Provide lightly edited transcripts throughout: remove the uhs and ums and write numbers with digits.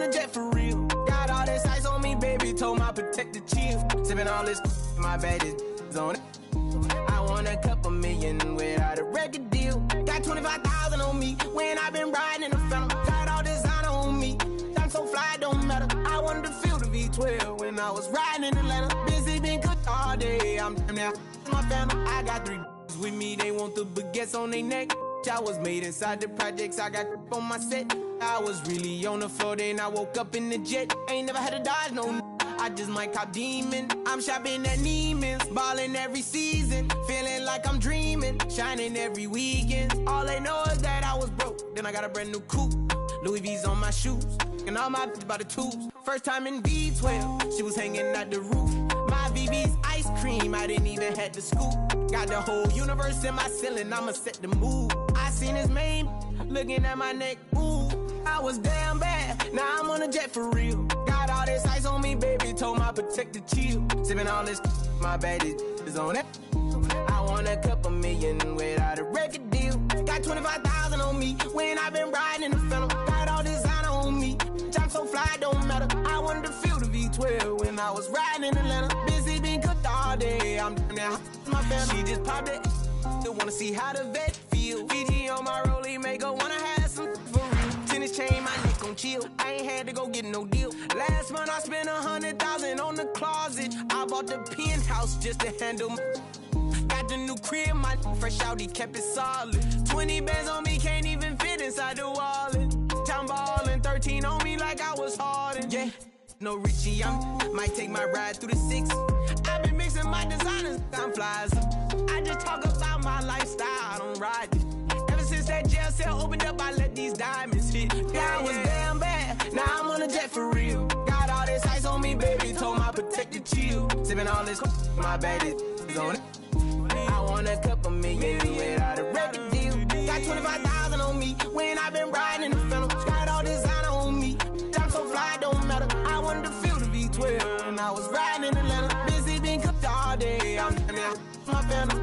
a jet for real. Got all this ice on me, baby, told my protector chill. Sipping all this, my bad is on it. I want a couple million without a record deal. Got 25,000 on me when I've been riding in the phantom. Got all designer on me, I'm so fly, don't matter. I wanted to feel the V12 when I was riding in Atlanta. Busy been cooked all day, I'm now my family. I got 3 with me, they want the baguettes on their neck. I was made inside the projects, I got on my set. I was really on the floor, then I woke up in the jet. Ain't never had to dodge no I just might cop demon. I'm shopping at Neiman's, ballin' every season. Feeling like I'm dreaming, shining every weekend. All they know is that I was broke, then I got a brand new coupe. Louis V's on my shoes, and all my by the tubes. First time in V12, she was hanging at the roof. My VV's ice cream, I didn't even have to scoop. Got the whole universe in my ceiling, I'ma set the mood. I seen his mane, looking at my neck, ooh. I was damn bad, now I'm on a jet for real. Got all this ice on me, baby, told my protector chill. Sipping all this, my bad is on it. I want a couple million without a record deal. Got 25,000 on me when I've been riding in the phantom. Got all designer on me, I'm so fly, don't matter. I wanted to feel the V12 when I was riding in Atlanta. Busy been cooked all day, I'm now my family. She just popped it, still wanna see how the vet feel. Fiji on my rollie, make her wanna have some for real. Tennis chain, my neck on chill. I ain't had to go get no deal. Last month I spent 100,000 on the closet. I bought the penthouse just to handle my. Got the new crib, my fresh out, he kept it solid. 20 bands on me, can't even fit inside the wallet. Time ballin', 13 on me like I was Harden. Yeah, no Richie, might take my ride through the 6. I've been mixing my designers, I'm flies. I just talk about my lifestyle, I don't ride it. Ever since that jail cell opened up, I let these diamonds hit. Yeah, I was damn bad, now I'm on a jet for real. Got all this ice on me, baby, told my protector chill. Sipping all this, my bad is on it. I want a couple million without a record deal. Got 25,000 on me when I've been riding in the phantom. Got all designer on me, I'm so fly, don't matter. I wanted to feel the V12 when I was riding in Atlanta. Busy been cooked all day, I'm now my family.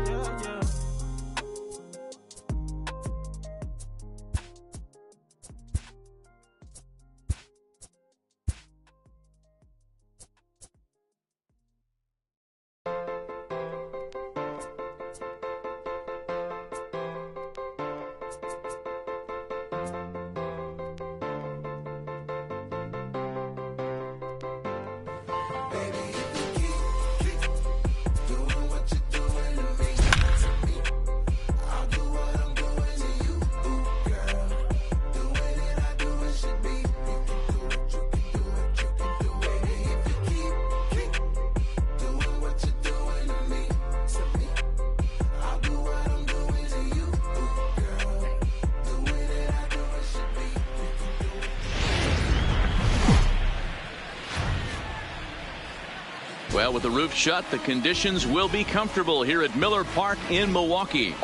Well, with the roof shut, the conditions will be comfortable here at Miller Park in Milwaukee.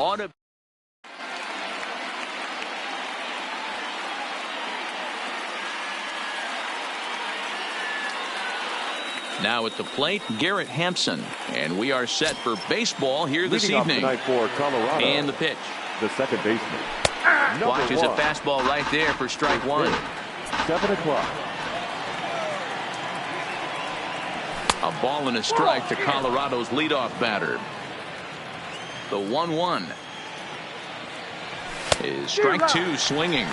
Now at the plate, Garrett Hampson. And we are set for baseball here this evening. Tonight for Colorado, and the pitch. The second baseman. Watches a fastball right there for strike one. 7 o'clock. A ball and a strike to Colorado's leadoff batter. The 1-1 is strike two, swinging.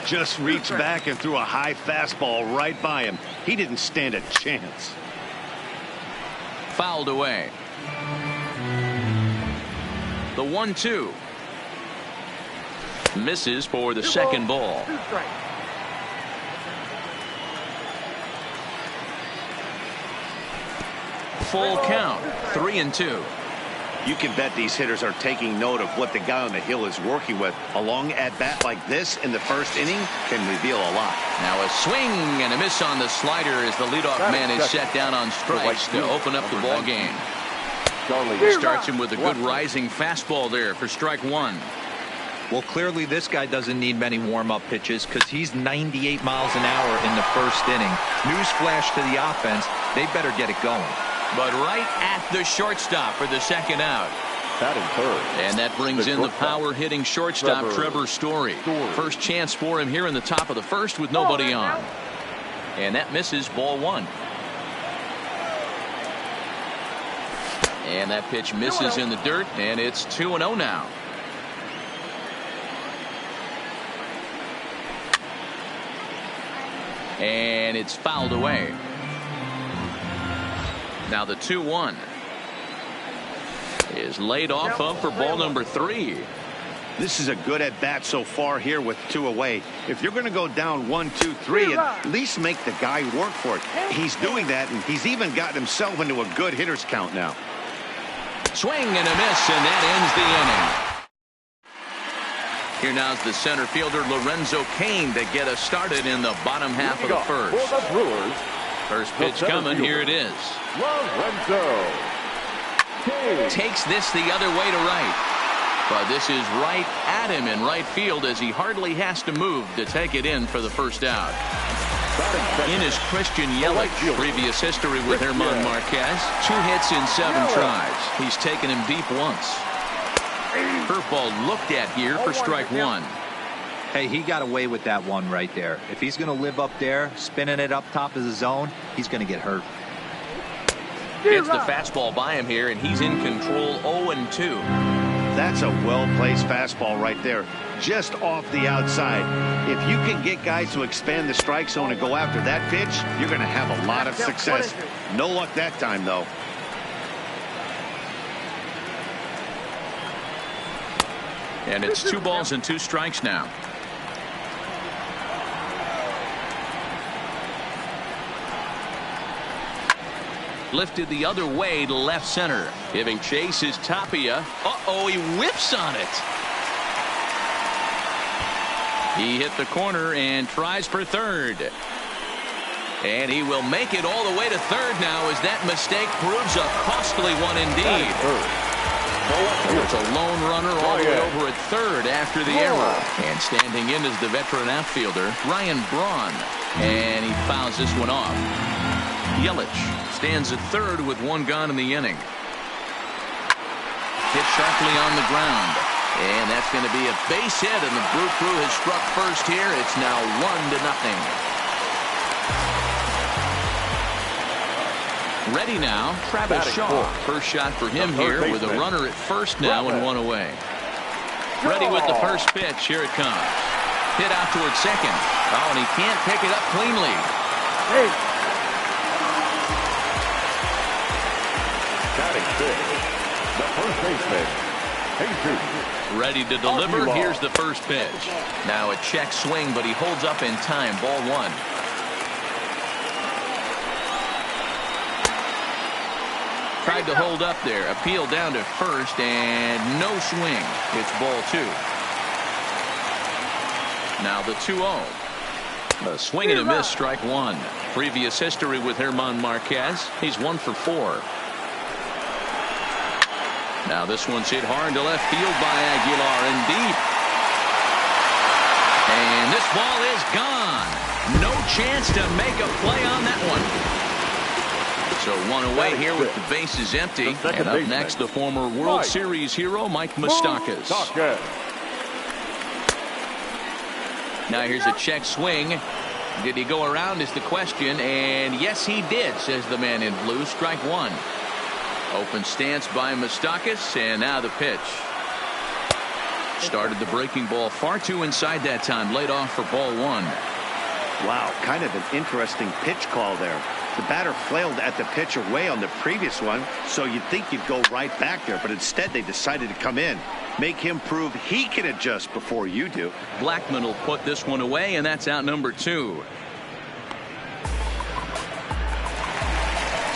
Just reached back and threw a high fastball right by him. He didn't stand a chance. Fouled away. The 1-2 misses for the second ball. Full count, 3-2. You can bet these hitters are taking note of what the guy on the hill is working with. A long at-bat like this in the first inning can reveal a lot. Now a swing and a miss on the slider as the leadoff man is set down on strikes to open up the ball game. Starts him with a good rising fastball there for strike one. Well, clearly this guy doesn't need many warm-up pitches because he's 98 miles an hour in the first inning. Newsflash to the offense, they better get it going. But right at the shortstop for the second out. Batting third. And that brings in the power-hitting shortstop, Trevor Story. First chance for him here in the top of the first with nobody on. And that misses, ball one. And that pitch misses in the dirt, and it's 2-0 now. And it's fouled away. Now the 2-1 is laid off of for ball number 3. This is a good at bat so far here with 2 away. If you're going to go down 1, 2, 3, at least make the guy work for it. He's doing that, and he's even gotten himself into a good hitter's count now. Swing and a miss, and that ends the inning. Here now's the center fielder Lorenzo Cain to get us started in the bottom half of the first. For the Brewers, first pitch coming. Here it is. Lorenzo Cain takes this the other way to right. But this is right at him in right field as he hardly has to move to take it in for the first out. In is Christian Yelich. Previous history with German Marquez. 2 hits in 7 tries. He's taken him deep once. Curveball looked at here for strike 1. Hey, he got away with that one right there. If he's going to live up there, spinning it up top of the zone, he's going to get hurt. Gets the fastball by him here, and he's in control 0-2. That's a well-placed fastball right there, just off the outside. If you can get guys to expand the strike zone and go after that pitch, you're going to have a lot of success. No luck that time, though. And it's 2 balls and 2 strikes now. Lifted the other way to left center. Giving chase is Tapia. Uh-oh, he whips on it. He hit the corner and tries for third. And he will make it all the way to third now as that mistake proves a costly one indeed. It's a lone runner all the way over at third after the error. And standing in is the veteran outfielder, Ryan Braun. And he fouls this one off. Yelich stands at third with 1 gone in the inning. Hit sharply on the ground. And that's going to be a base hit, and the Brew Crew has struck first here. It's now 1-0. Ready now, Travis Shaw. First shot for him here with a runner at first now and 1 away. Ready with the first pitch. Here it comes. Hit out towards second. Oh, and he can't pick it up cleanly. Batting 6, the first baseman, Jesus. Ready to deliver. Here's the first pitch. Now a check swing, but he holds up in time. Ball 1. Tried to hold up there. Appeal down to first, and no swing. It's ball 2. Now the 2-0. A swing and a miss, strike 1. Previous history with German Marquez. He's 1 for 4. Now this one's hit hard to left field by Aguilar and deep. And this ball is gone. No chance to make a play on that one. So 1 away here with the bases empty. And up next, the former World Series hero, Mike Moustakas. Now here's a check swing. Did he go around is the question. And yes, he did, says the man in blue. Strike 1. Open stance by Moustakas, and now the pitch. Started the breaking ball far too inside that time. Laid off for ball 1. Wow, kind of an interesting pitch call there. The batter flailed at the pitch away on the previous one, so you'd think you'd go right back there, but instead they decided to come in. Make him prove he can adjust before you do. Blackman will put this one away, and that's out number 2.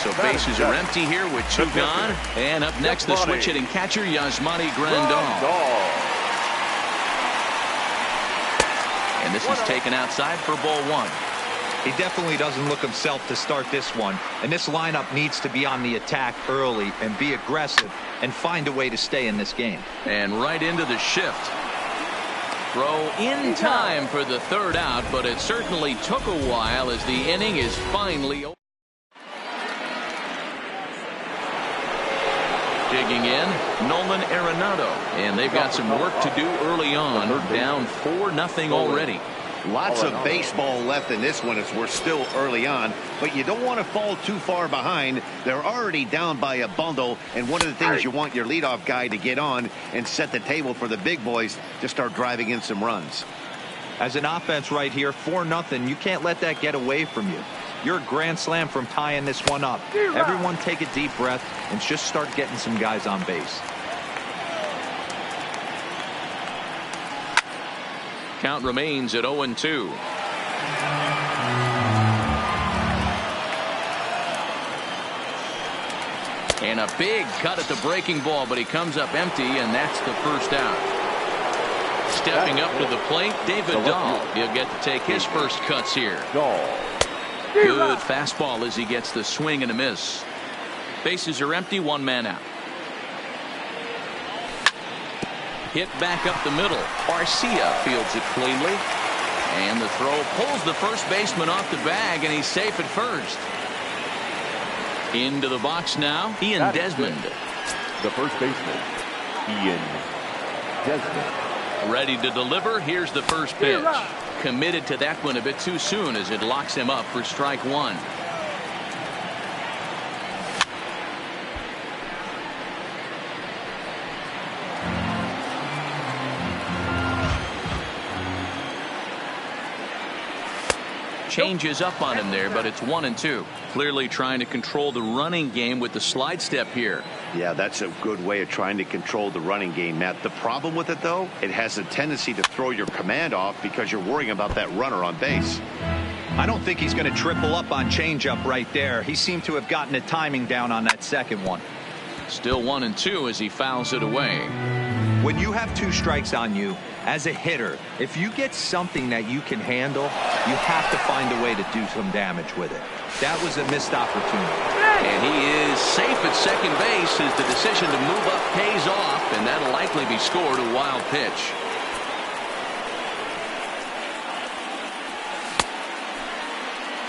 So bases are empty here with 2 gone. And up next, the switch hitting catcher, Yasmani Grandal. And this is taken outside for ball 1. He definitely doesn't look himself to start this one. And this lineup needs to be on the attack early and be aggressive and find a way to stay in this game. And right into the shift. Throw in time for the 3rd out, but it certainly took a while as the inning is finally over. Digging in, Nolan Arenado. And they've got some work to do early on. Down 4-0 already. Lots of baseball left in this one as we're still early on, but you don't want to fall too far behind. They're already down by a bundle, and one of the things you want your leadoff guy to get on and set the table for the big boys to start driving in some runs. As an offense right here, 4-0, you can't let that get away from you. You're a grand slam from tying this one up. Everyone take a deep breath and just start getting some guys on base. Count remains at 0-2. And a big cut at the breaking ball, but he comes up empty, and that's the first out. Stepping up to the plate, David Dahl. He'll get to take his first cuts here. Good fastball as he gets the swing and a miss. Bases are empty, one man out. Hit back up the middle. Arcia fields it cleanly. And the throw pulls the first baseman off the bag, and he's safe at first. Into the box now, Ian Desmond. The first baseman, Ian Desmond. Ready to deliver. Here's the first pitch. Committed to that one a bit too soon as it locks him up for strike one. Changes up on him there, but it's 1-2. Clearly trying to control the running game with the slide step here. Yeah, that's a good way of trying to control the running game, Matt. The problem with it, though, it has a tendency to throw your command off because you're worrying about that runner on base. I don't think he's going to triple up on changeup right there. He seemed to have gotten the timing down on that second one. Still 1-2 as he fouls it away. When you have 2 strikes on you, as a hitter, if you get something that you can handle, you have to find a way to do some damage with it. That was a missed opportunity. And he is safe at second base as the decision to move up pays off, and that'll likely be scored a wild pitch.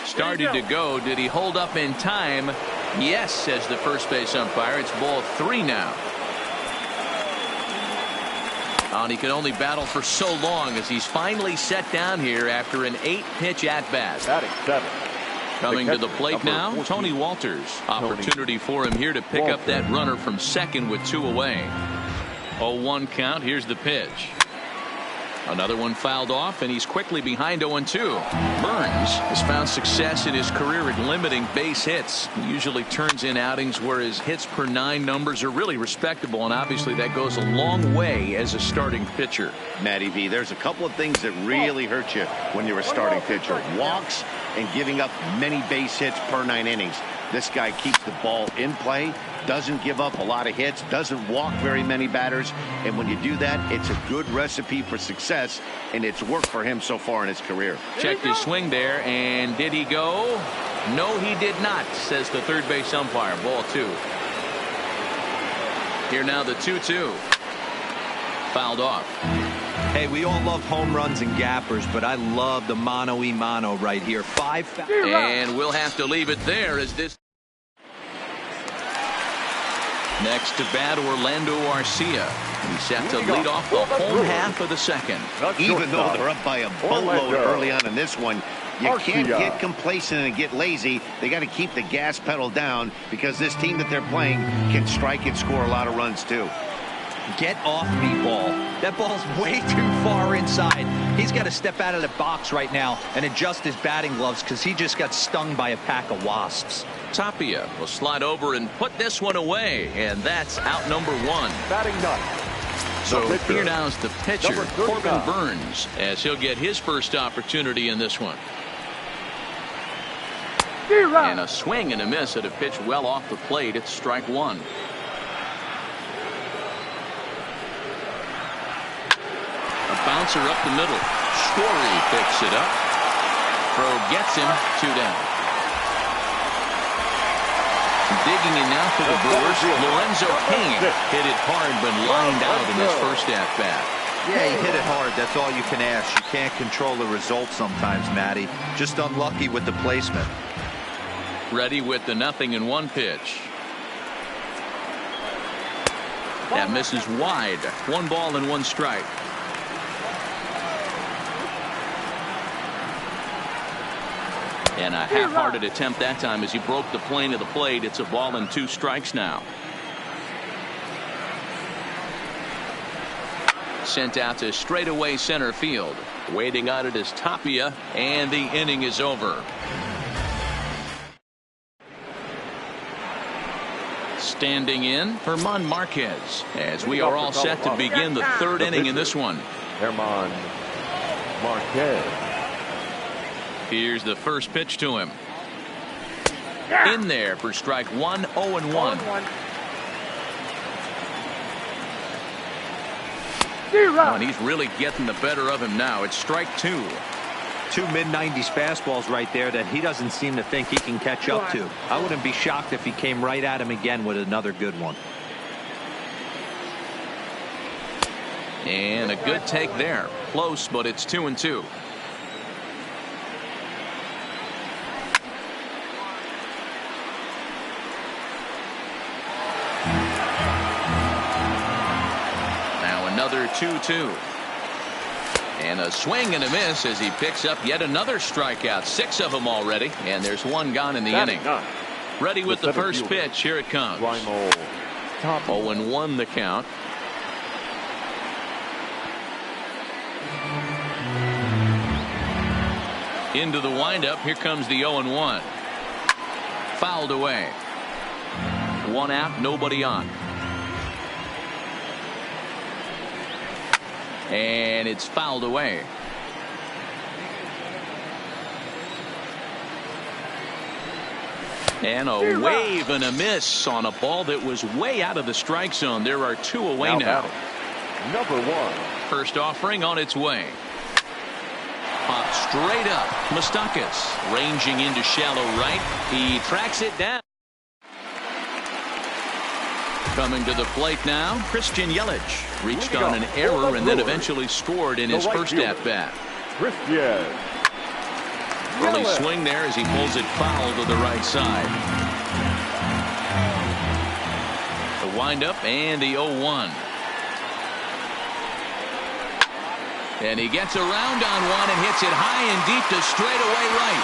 Started to go. Did he hold up in time? Yes, says the first base umpire. It's ball 3 now. And he can only battle for so long as he's finally set down here after an 8-pitch at-bat. Batting 7. Coming to the plate now, Tony Walters. Opportunity for him here to pick up that runner from second with 2 away. 0-1 count. Here's the pitch. Another one fouled off, and he's quickly behind 0-2. Burns has found success in his career at limiting base hits. He usually turns in outings where his hits per 9 numbers are really respectable, and obviously that goes a long way as a starting pitcher. Matty V, there's a couple of things that really hurt you when you're a starting pitcher. Walks and giving up many base hits per 9 innings. This guy keeps the ball in play, doesn't give up a lot of hits, doesn't walk very many batters, and when you do that, it's a good recipe for success, and it's worked for him so far in his career. Checked his swing there, and did he go? No, he did not, says the third base umpire. Ball 2. Here now the 2-2. Fouled off. Hey, we all love home runs and gappers, but I love the mano-y-mano right here. 5. And we'll have to leave it there as this. Next to bat, Orlando Arcia. He's set to lead off the home half of the second. Even though they're up by a boatload early on in this one, you can't get complacent and get lazy. They got to keep the gas pedal down because this team that they're playing can strike and score a lot of runs too. Get off me, ball. That ball's way too far inside. He's got to step out of the box right now and adjust his batting gloves because he just got stung by a pack of wasps. Tapia will slide over and put this one away, and that's out number 1. Batting 9. So here now is the pitcher, Corbin Burns, as he'll get his first opportunity in this one. And a swing and a miss at a pitch well off the plate. It's strike 1. A bouncer up the middle. Story picks it up. Throw gets him. 2 down. Digging in now for the Brewers, Lorenzo King hit it hard but lined out in his first at-bat. Yeah, he hit it hard. That's all you can ask. You can't control the result sometimes, Matty. Just unlucky with the placement. Ready with the 0-1 pitch. That misses wide. 1 ball and 1 strike. And a half-hearted attempt that time as he broke the plane of the plate. It's a ball and 2 strikes now. Sent out to straightaway center field. Waiting on it is Tapia, and the inning is over. Standing in, Herman Marquez, as we are all set to begin the 3rd inning in this one. Herman Marquez. Here's the first pitch to him. In there for strike 1, 0-1. And he's really getting the better of him now. It's strike 2. 2 mid-90s fastballs right there that he doesn't seem to think he can catch up to. I wouldn't be shocked if he came right at him again with another good one. And a good take there. Close, but it's 2-2. Another 2-2. And a swing and a miss as he picks up yet another strikeout. 6 of them already. And there's 1 gone in the inning. Ready with the first pitch. Here it comes. 0-1 the count. Into the windup. Here comes the 0-1. Fouled away. 1 out, nobody on. And it's fouled away. And a wave and a miss on a ball that was way out of the strike zone. There are 2 away now. Number 1. First offering on its way. Popped straight up. Moustakas ranging into shallow right. He tracks it down. Coming to the plate now, Christian Yelich reached on an error and then eventually scored in his first at-bat. Christian Early swing there as he pulls it foul to the right side. The windup and the 0-1. And he gets around on one and hits it high and deep to straightaway right.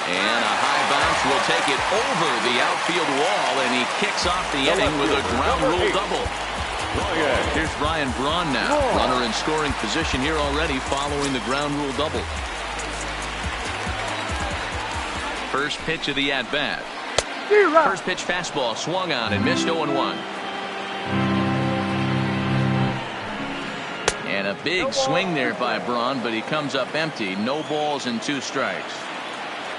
And a high bounce will take it over the outfield wall, and he kicks off the inning with a ground rule double. Here's Ryan Braun now. Runner in scoring position here already following the ground rule double. First pitch of the at-bat. First pitch fastball swung on and missed 0-1. And a big swing there by Braun, but he comes up empty. No balls and 2 strikes.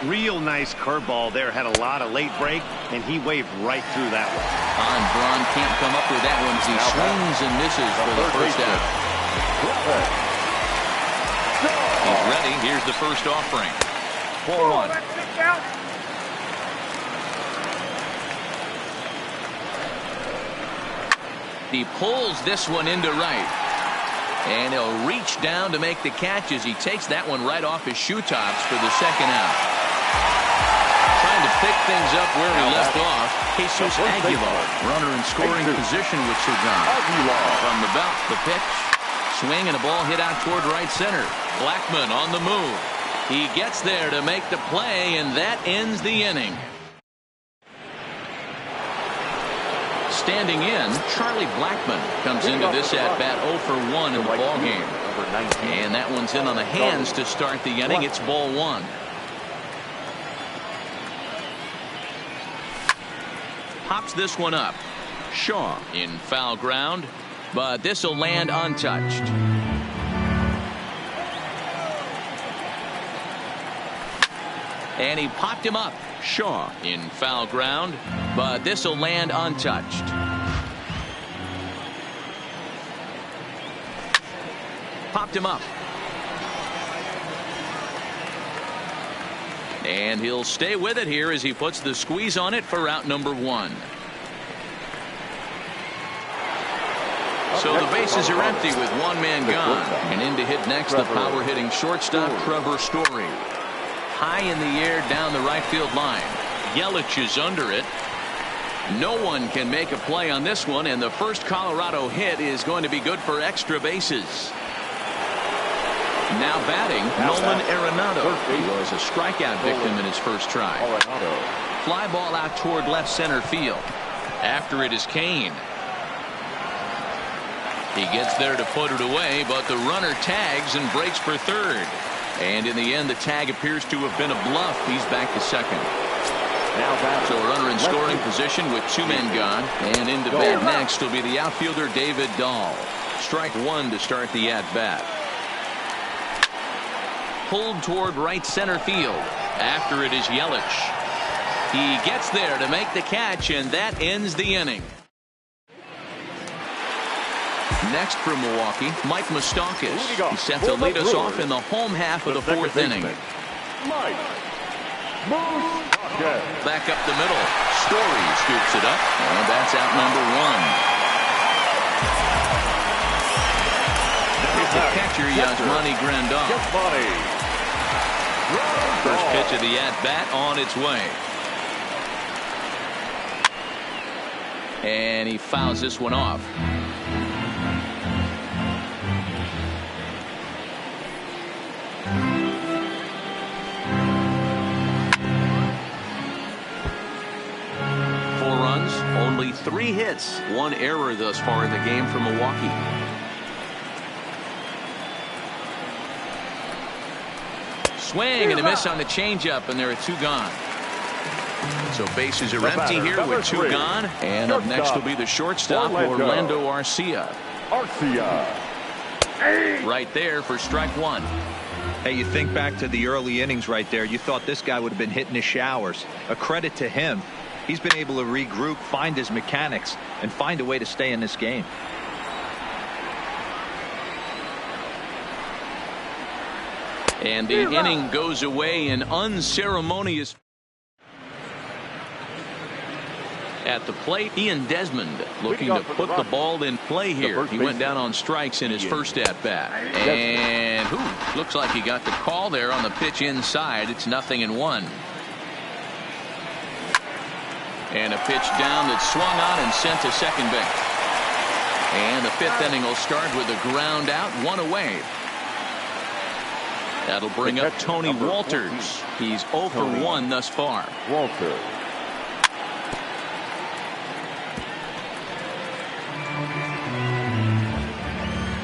Real nice curveball there. Had a lot of late break, and he waved right through that one. Braun can't come up with that one as he swings and misses for the first out. He's ready. Here's the first offering. 4-1. He pulls this one into right. And he'll reach down to make the catch as he takes that one right off his shoe tops for the second out. Trying to pick things up where he left off, Jesus Aguilar, runner in scoring position with Cergon. From the belt, the pitch, swing and a ball hit out toward right center. Blackmon on the move. He gets there to make the play, and that ends the inning. Standing in, Charlie Blackmon comes into this at-bat 0 for 1 in the ballgame. And that one's in on the hands to start the inning. It's ball 1. Pops this one up. Shaw in foul ground, but this will land untouched. And he popped him up. Shaw in foul ground, but this will land untouched. Popped him up. And he'll stay with it here as he puts the squeeze on it for out number 1. So the bases are empty with 1 man gone. And in to hit next, the power-hitting shortstop, Trevor Story. High in the air down the right field line. Yelich is under it. No one can make a play on this one, and the first Colorado hit is going to be good for extra bases. Now batting, Nolan Arenado. He was a strikeout victim in his first try. Fly ball out toward left center field. After it is Kane. He gets there to put it away, but the runner tags and breaks for third. And in the end, the tag appears to have been a bluff. He's back to second. So a runner in scoring position with two men gone. And into bat next will be the outfielder David Dahl. Strike one to start the at-bat. Pulled toward right center field. After it is Yelich. He gets there to make the catch, and that ends the inning. Next for Milwaukee, Mike Moustakas. He's set to lead us off in the home half of the fourth inning. Back up the middle. Story scoops it up, and that's out number one. Here's the catcher, Yasmani Grandal. First pitch of the at-bat on its way. And he fouls this one off. Only 3 hits, 1 error thus far in the game for Milwaukee. Swing and a miss on the changeup, and there are 2 gone. So bases are empty here with 2 gone, and up next will be the shortstop, Orlando Arcia. Right there for strike one. Hey, you think back to the early innings right there. You thought this guy would have been hitting his showers. A credit to him. He's been able to regroup, find his mechanics, and find a way to stay in this game. And the inning goes away in unceremonious. At the plate, Ian Desmond looking to put the ball in play here. He went down on strikes in his first at-bat. And looks like he got the call there on the pitch inside. It's 0-1. And a pitch down that swung on and sent to second base. And the 5th inning will start with a ground out, 1 away. That'll bring up Tony Walters. He's 0 for 1 thus far.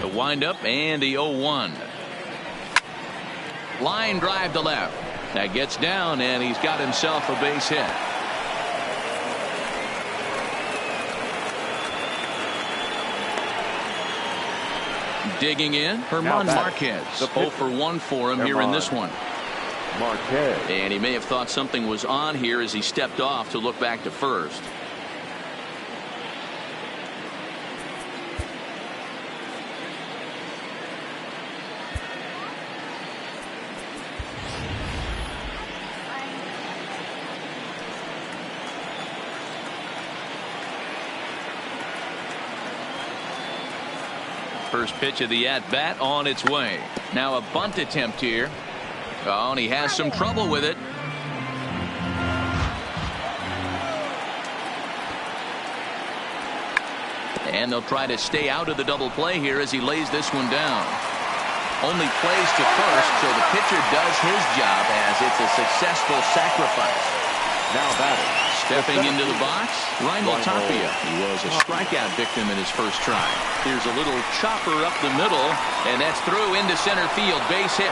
The windup and the 0-1. Line drive to left. That gets down, and he's got himself a base hit. Digging in, German Marquez. 0 for 1 for him here in this one. And he may have thought something was on here as he stepped off to look back to first. First pitch of the at-bat on its way. Now a bunt attempt here. Oh, and he has some trouble with it. And they'll try to stay out of the double play here as he lays this one down. Only plays to first, so the pitcher does his job as it's a successful sacrifice. Now batting. Stepping into the box, Raimel Tapia. He was a strikeout victim in his first try. Here's a little chopper up the middle, and that's through into center field. Base hit.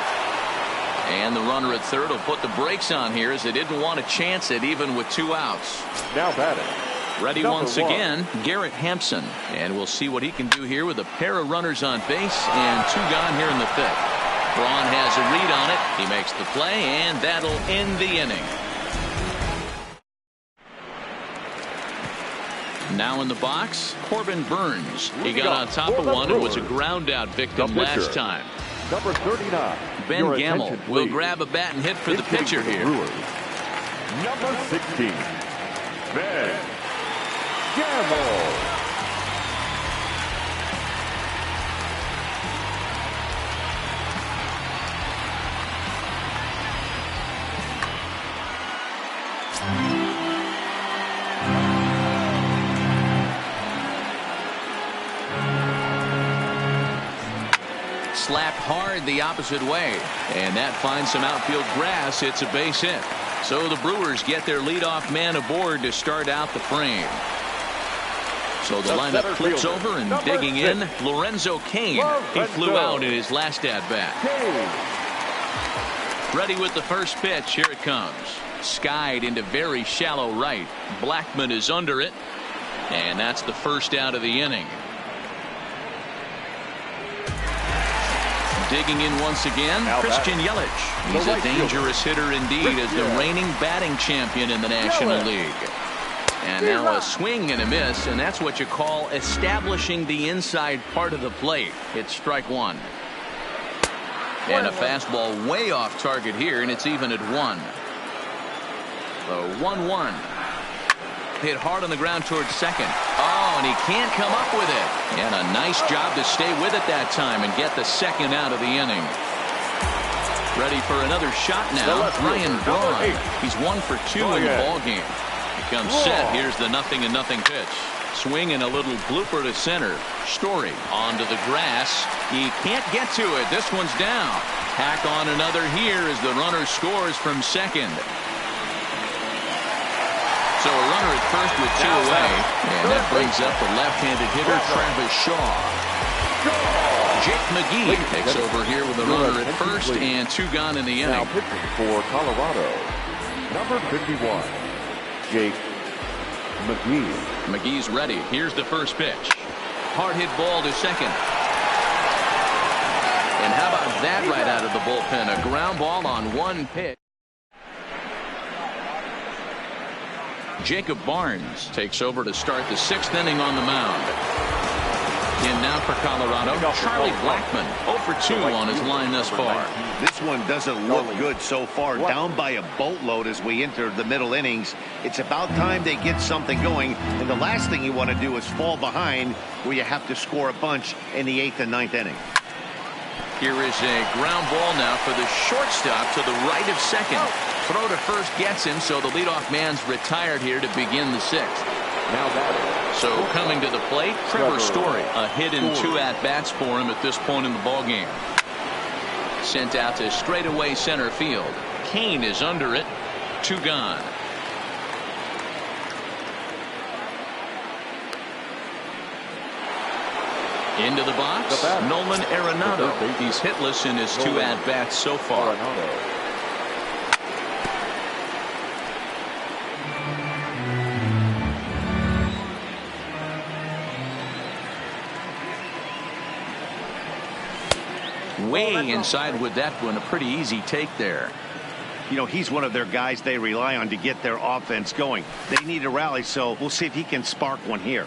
And the runner at third will put the brakes on here as they didn't want to chance it even with 2 outs. Now batting. Ready once again, Garrett Hampson. And we'll see what he can do here with a pair of runners on base and 2 gone here in the 5th. Braun has a read on it. He makes the play, and that'll end the inning. Now in the box, Corbin Burns. He got on top of one and was a ground out victim last time. Number 39. Ben Gamble will grab a bat and hit for the pitcher here. Number 16. Ben Gamble. slapped hard the opposite way, and that finds some outfield grass. It's a base hit. So the Brewers get their leadoff man aboard to start out the frame. So the lineup flips over, and digging in, Lorenzo Cain. He flew out in his last at-bat. Ready with the first pitch. Here it comes. Skied into very shallow right. Blackman is under it, and that's the first out of the inning. Digging in once again, Christian Yelich. He's a dangerous hitter indeed as the reigning batting champion in the National League. And now a swing and a miss, and that's what you call establishing the inside part of the plate. It's strike one. And a fastball way off target here, and it's even at 1. The 1-1. Hit hard on the ground towards second. Oh, and he can't come up with it. And a nice job to stay with it that time and get the second out of the inning. Ready for another shot now. Ryan Braun. He's 1 for 2 in the ball game. Comes set. Here's the 0-0 pitch. Swing and a little blooper to center. Story onto the grass. He can't get to it. This one's down. Tack on another here as the runner scores from second. So a runner at first with 2 away. And that brings up the left-handed hitter Travis Shaw. Jake McGee takes over here with a runner at first and 2 gone in the inning. Now pitching for Colorado, number 51. Jake McGee. McGee's ready. Here's the first pitch. Hard hit ball to second. And how about that right out of the bullpen? A ground ball on 1 pitch. Jacob Barnes takes over to start the 6th inning on the mound. In now for Colorado, Charlie Blackman, 0 for 2 on his line thus far. This one doesn't look good so far. Down by a boatload as we enter the middle innings. It's about time they get something going. And the last thing you want to do is fall behind where you have to score a bunch in the 8th and 9th inning. Here is a ground ball now for the shortstop to the right of second. Throw to first gets him, so the leadoff man's retired here to begin the 6th. So coming to the plate, Trevor Story. A hit in 2 at-bats for him at this point in the ballgame. Sent out to straightaway center field. Cain is under it. 2 gone. Into the box, Nolan Arenado. He's hitless in his 2 at-bats so far. Way inside with that one. A pretty easy take there. You know, he's one of their guys they rely on to get their offense going. They need a rally, so we'll see if he can spark one here.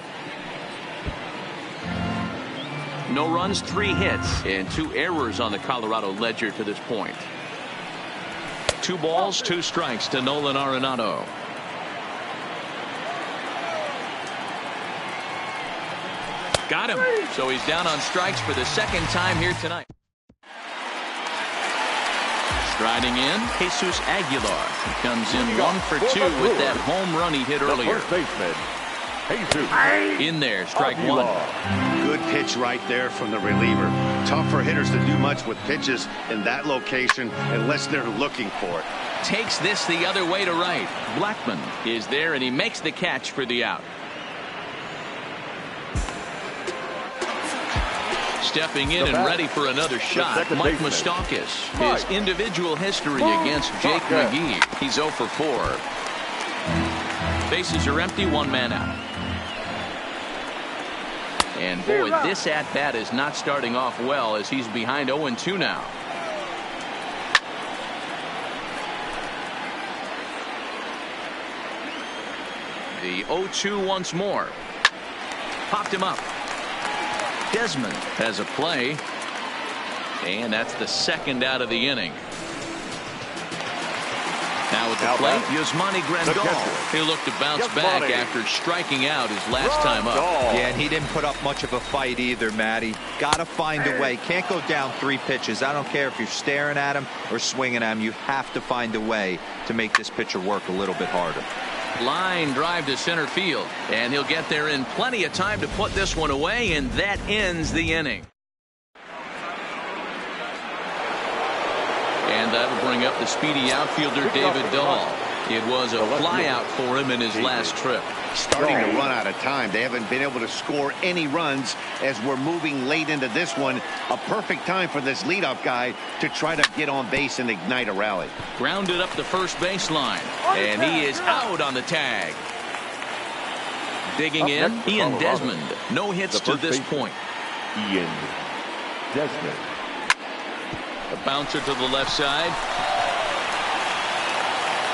No runs, 3 hits, and 2 errors on the Colorado ledger to this point. 2 balls, 2 strikes to Nolan Arenado. Got him. So he's down on strikes for the 2nd time here tonight. Striding in, Jesus Aguilar. He comes in 1 for 2 with that home run he hit earlier. First baseman, Jesus. In there, strike 1. Good pitch right there from the reliever. Tough for hitters to do much with pitches in that location unless they're looking for it. Takes this the other way to right. Blackman is there, and he makes the catch for the out. Stepping in and ready for another shot, Mike Moustakas. His individual history against Jake McGee. He's 0 for 4. Bases are empty, 1 man out. And boy, this at-bat is not starting off well as he's behind 0-2 now. The 0-2 once more. Popped him up. Desmond has a play, and that's the 2nd out of the inning. Now with the plate, Yasmani Grandal. He'll look to bounce back after striking out his last time up. Yeah, and he didn't put up much of a fight either, Matty. Got to find a way. Can't go down 3 pitches. I don't care if you're staring at him or swinging at him. You have to find a way to make this pitcher work a little bit harder. Line drive to center field, and he'll get there in plenty of time to put this one away, and that ends the inning. And that'll bring up the speedy outfielder David Dahl. It was a flyout for him in his last trip. Starting to run out of time. They haven't been able to score any runs as we're moving late into this one. A perfect time for this leadoff guy to try to get on base and ignite a rally. Grounded up the first baseline. And he is out on the tag. Digging in, Ian Desmond. No hits to this point. Ian Desmond. A bouncer to the left side.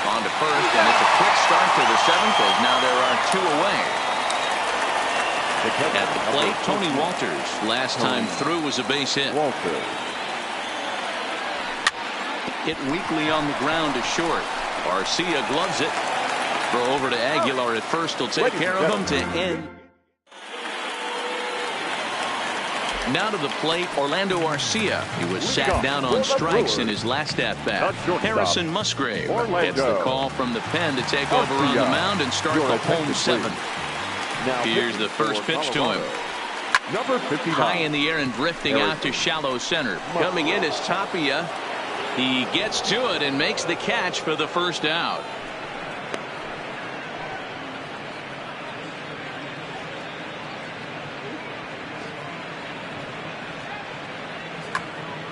On to first, and it's a quick start to the seventh as now there are two away. At the plate, Tony Walters. Last time through was a base hit. Hit weakly on the ground to short. Garcia gloves it. Throw over to Aguilar at first. Will take care of him to end. Now to the plate, Orlando Arcia. He was sat down on strikes in his last at-bat. Harrison Musgrave gets the call from the pen to take over on the mound and start the home seventh. Here's the first pitch to him. High in the air and drifting out to shallow center. Coming in is Tapia. He gets to it and makes the catch for the first out.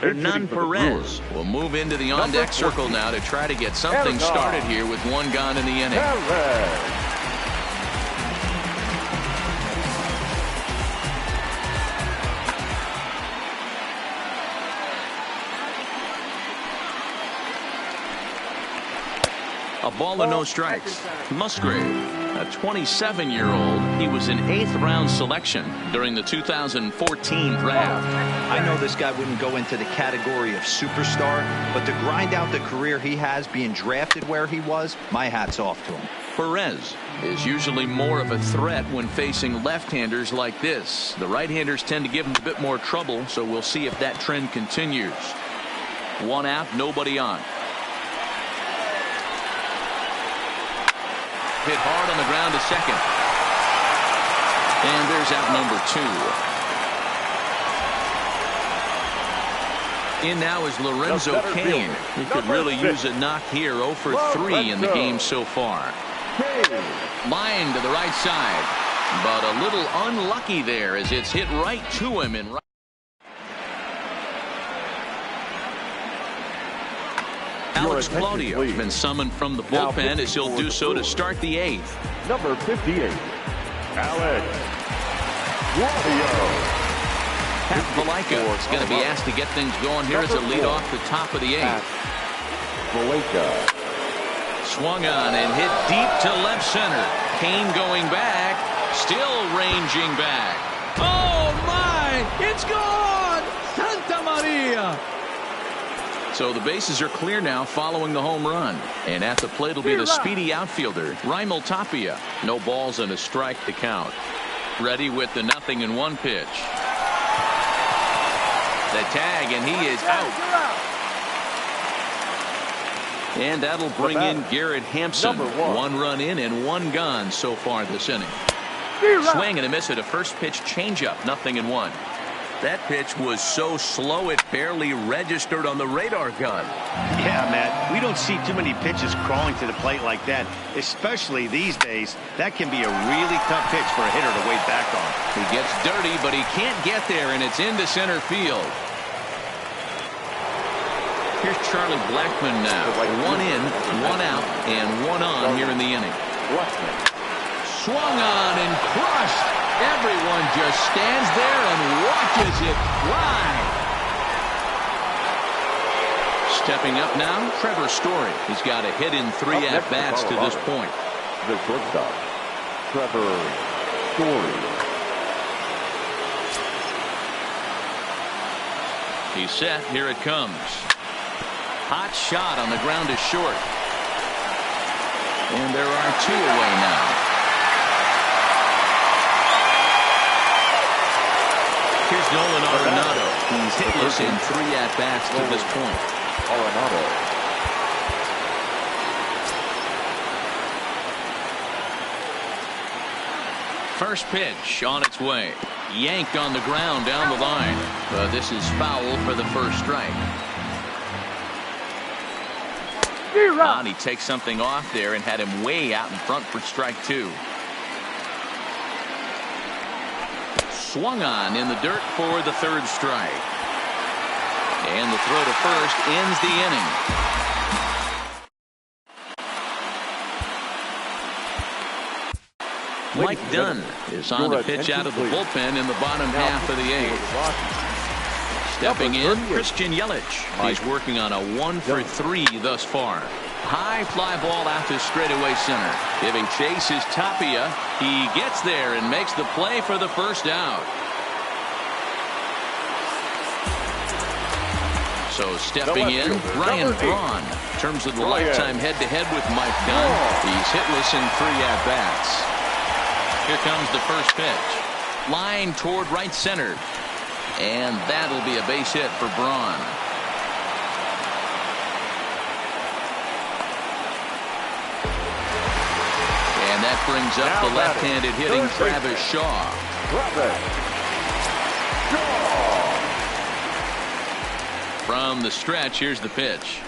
Hernan Perez will move into the on-deck circle now to try to get something started here with one gone in the inning. A ball and no strikes. Musgrave, a 27-year-old. He was an 8th-round selection during the 2014 draft. I know this guy wouldn't go into the category of superstar, but to grind out the career he has being drafted where he was, my hat's off to him. Perez is usually more of a threat when facing left-handers like this. The right-handers tend to give him a bit more trouble, so we'll see if that trend continues. One out, nobody on. Hit hard on the ground to second. And there's out number 2. In now is Lorenzo Cain. He could really use a knock here. 0 for 3 in the game so far. Line to the right side. But a little unlucky there as it's hit right to him. And Alex Claudio has been summoned from the bullpen as he'll do so to start the 8th. Number 58, Alex Claudio. Pat Valaika is going to be asked to get things going here as a lead off the top of the 8th. Valaika. Swung on and hit deep to left center. Cain going back, still ranging back. Oh my, it's gone! Santa Maria! So the bases are clear now following the home run. And at the plate will be the speedy outfielder, Raimel Tapia. No balls and a strike to count. Ready with the 0-1 pitch. The tag, and he is out. And that'll bring in Garrett Hampson. 1 run in and 1 gone so far this inning. Swing and a miss at a first pitch changeup. 0-1. That pitch was so slow it barely registered on the radar gun. Yeah, Matt, we don't see too many pitches crawling to the plate like that, especially these days. That can be a really tough pitch for a hitter to wade back on. He gets dirty, but he can't get there, and it's into center field. Here's Charlie Blackmon now. 1 in, 1 out, and 1 on here in the inning. Swung on and crushed. Everyone just stands there and watches it fly. Stepping up now, Trevor Story. He's got a hit in 3 at-bats to this point. The shortstop, Trevor Story. He's set. Here it comes. Hot shot on the ground is short. And there are 2 away now. Here's Nolan Arenado. He's hitless in 3 at-bats to this point. Arenado. First pitch on its way. Yanked on the ground down the line. But this is foul for the first strike. And he takes something off there and had him way out in front for strike 2. Swung on in the dirt for the 3rd strike. And the throw to first ends the inning. Mike Dunn is on the pitch out of the bullpen in the bottom half of the 8th. Stepping in, Christian Yelich. He's working on a 1-for-3 thus far. High fly ball out to straightaway center. Giving chase is Tapia. He gets there and makes the play for the first out. So stepping in, Ryan Braun. In terms of the lifetime head-to-head with Mike Dunn, he's hitless in 3 at-bats. Here comes the first pitch. Line toward right center. And that'll be a base hit for Braun. And that brings up the left-handed hitting Travis Shaw. From the stretch, here's the pitch.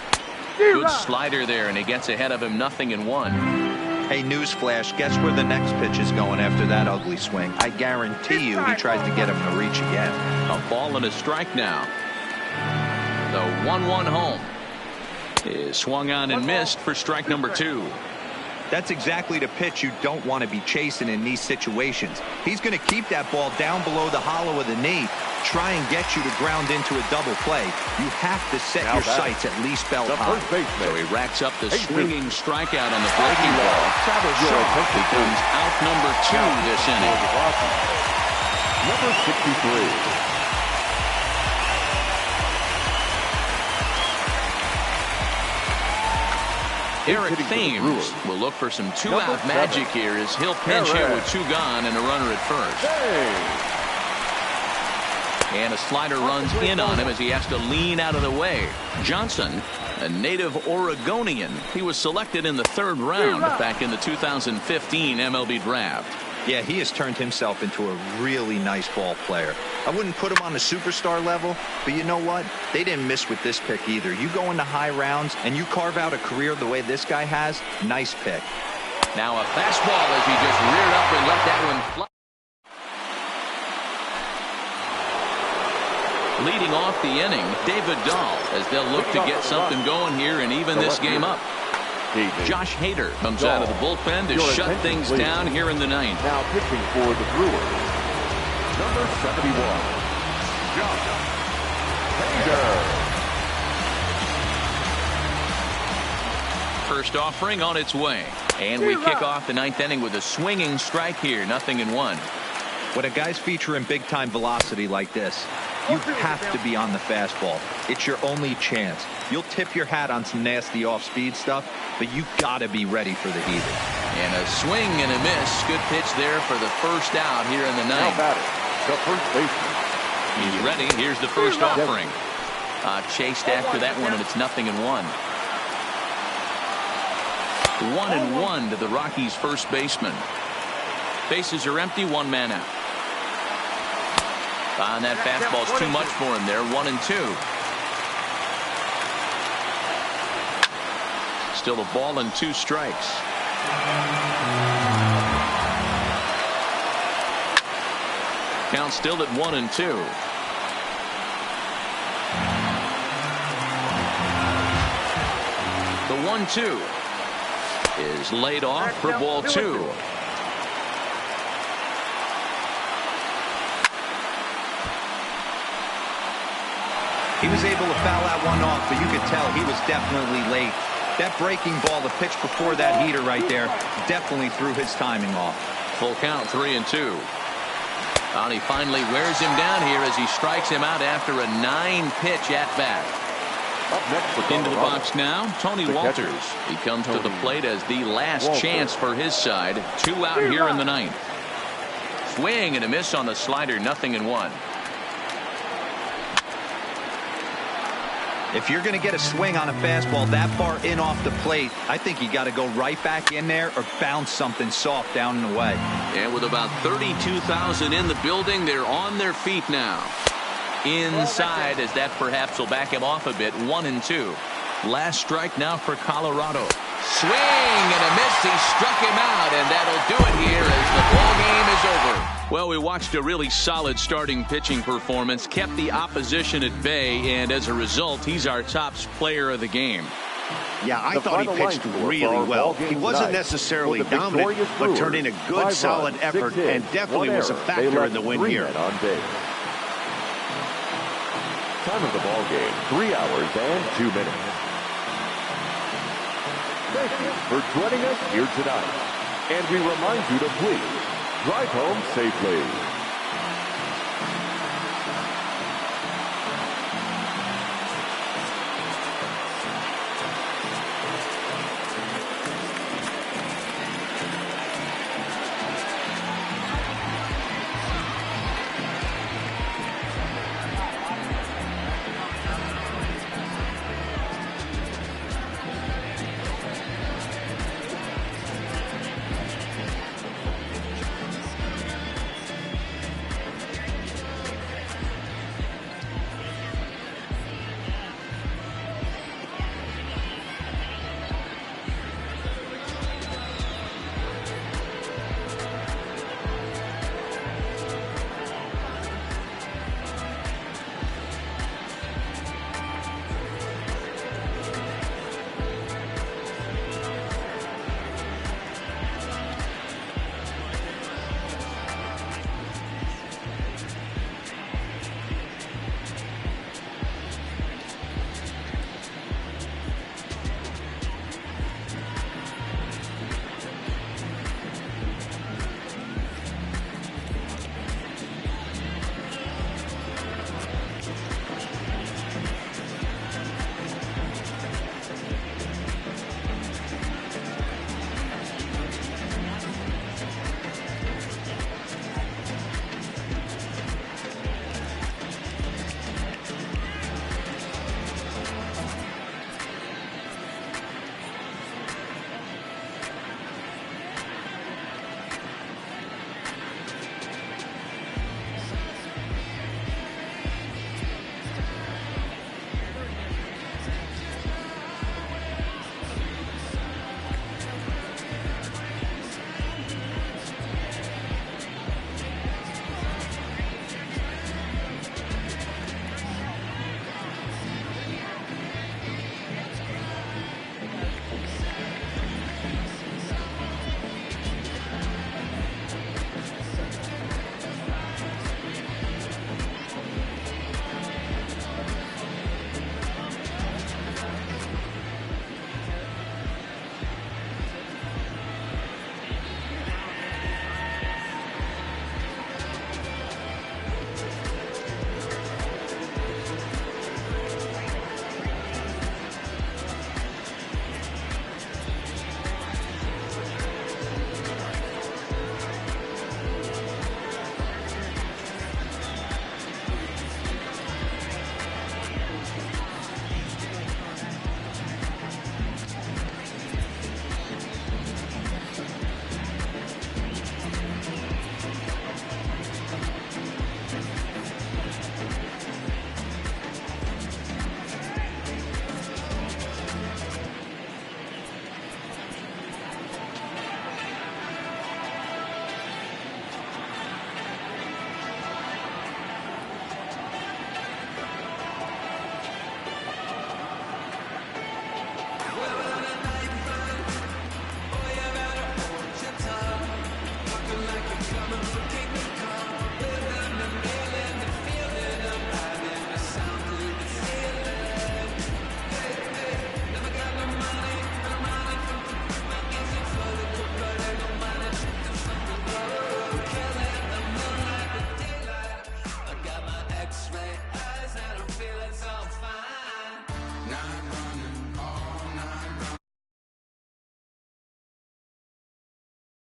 Good slider there, and he gets ahead of him, 0-1. Hey, newsflash, guess where the next pitch is going after that ugly swing? I guarantee you he tries to get him to reach again. A ball and a strike now. The 1-1 home is swung on and missed for strike number 2. That's exactly the pitch you don't want to be chasing in these situations. He's going to keep that ball down below the hollow of the knee, try and get you to ground into a double play. You have to set your sights at least belt high. So he racks up the swinging strikeout on the breaking ball. Travis Shaw becomes out number 2 this inning. Number 63. Eric Thames will look for some 2-out magic here as he'll pinch hit with 2 gone and a runner at first. And a slider runs in on him as he has to lean out of the way. Johnson, a native Oregonian. He was selected in the 3rd round back in the 2015 MLB draft. Yeah, he has turned himself into a really nice ball player. I wouldn't put him on the superstar level, but you know what? They didn't miss with this pick either. You go into high rounds and you carve out a career the way this guy has, nice pick. Now a fastball as he just reared up and let that one fly. Leading off the inning, David Dahl, as they'll look to get something going here and even this game up. Josh Hader comes out of the bullpen to shut things down here in the 9th. Now pitching for the Brewers, number 71, Josh Hader. First offering on its way. And we kick off the 9th inning with a swinging strike here, 0-1. When a guy's featuring big-time velocity like this, you have to be on the fastball. It's your only chance. You'll tip your hat on some nasty off-speed stuff, but you got to be ready for the heater. And a swing and a miss. Good pitch there for the first out here in the 9th. The first baseman. He's ready. Here's the first offering. Chased after that one, and it's 0-1. 1-1 to the Rockies' first baseman. Bases are empty, 1 man out. And that fastball's too much for him there. 1-2. Still a ball and 2 strikes. Count still at 1-2. The 1-2 is laid off for ball 2. He was able to foul that one off, but you could tell he was definitely late. That breaking ball, the pitch before that heater right there, definitely threw his timing off. Full count, 3-2. And he finally wears him down here as he strikes him out after a 9-pitch at-bat. Into the box now, Tony Walters. He comes to the plate as the last chance for his side. 2 out here in the 9th. Swing and a miss on the slider, 0-1. If you're going to get a swing on a fastball that far in off the plate, I think you got to go right back in there or bounce something soft down and away. And with about 32,000 in the building, they're on their feet now. Inside, as that perhaps will back him off a bit. 1-2. Last strike now for Colorado. Swing and a miss. He struck him out, and that'll do it here as the ball game is over. Well, we watched a really solid starting pitching performance, kept the opposition at bay, and as a result, he's our top player of the game. Yeah, I thought he pitched really well. He wasn't necessarily dominant, but turned in a good, solid effort, and definitely was a factor in the win here. On base. Time of the ball game, 3 hours and 2 minutes. Thank you for joining us here tonight. And we remind you to please drive home safely.